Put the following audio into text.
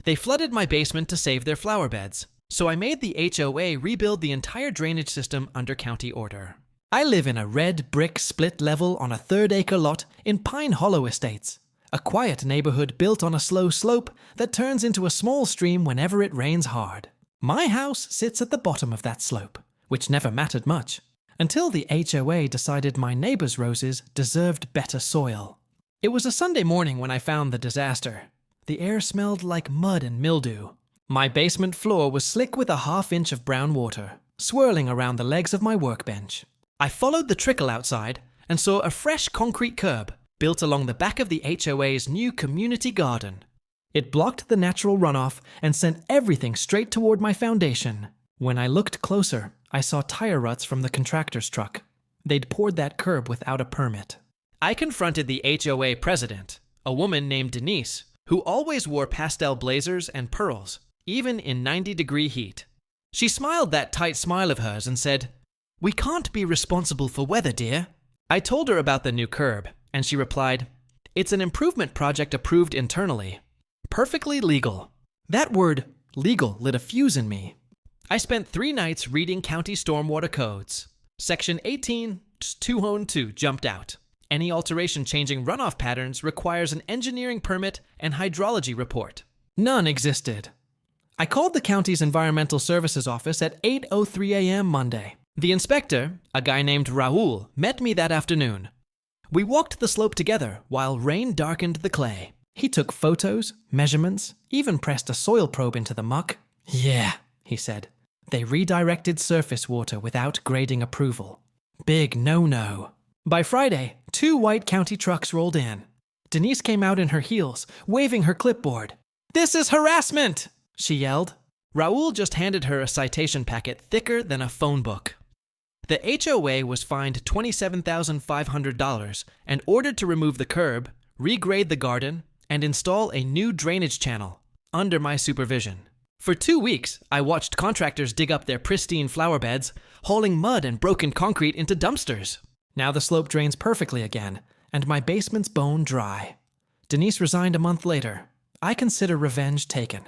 They flooded my basement to save their flower beds, so I made the HOA rebuild the entire drainage system under county order. I live in a red brick split level on a 3rd-acre lot in Pine Hollow Estates, a quiet neighborhood built on a slow slope that turns into a small stream whenever it rains hard. My house sits at the bottom of that slope, which never mattered much, until the HOA decided my neighbor's roses deserved better soil. It was a Sunday morning when I found the disaster. The air smelled like mud and mildew. My basement floor was slick with a half-inch of brown water, swirling around the legs of my workbench. I followed the trickle outside and saw a fresh concrete curb built along the back of the HOA's new community garden. It blocked the natural runoff and sent everything straight toward my foundation. When I looked closer, I saw tire ruts from the contractor's truck. They'd poured that curb without a permit. I confronted the HOA president, a woman named Denise, who always wore pastel blazers and pearls, even in 90-degree heat. She smiled that tight smile of hers and said, "We can't be responsible for weather, dear." I told her about the new curb, and she replied, "It's an improvement project approved internally. Perfectly legal." That word, legal, lit a fuse in me. I spent 3 nights reading county stormwater codes. Section 18-202 jumped out. Any alteration changing runoff patterns requires an engineering permit and hydrology report. None existed. I called the county's environmental services office at 8:03 a.m. Monday. The inspector, a guy named Raul, met me that afternoon. We walked the slope together while rain darkened the clay. He took photos, measurements, even pressed a soil probe into the muck. "Yeah," he said. "They redirected surface water without grading approval. Big no-no." By Friday, 2 white county trucks rolled in. Denise came out in her heels, waving her clipboard. "This is harassment!" she yelled. Raul just handed her a citation packet thicker than a phone book. The HOA was fined $27,500 and ordered to remove the curb, regrade the garden, and install a new drainage channel, under my supervision. For 2 weeks, I watched contractors dig up their pristine flower beds, hauling mud and broken concrete into dumpsters. Now the slope drains perfectly again, and my basement's bone dry. Denise resigned a month later. I consider revenge taken.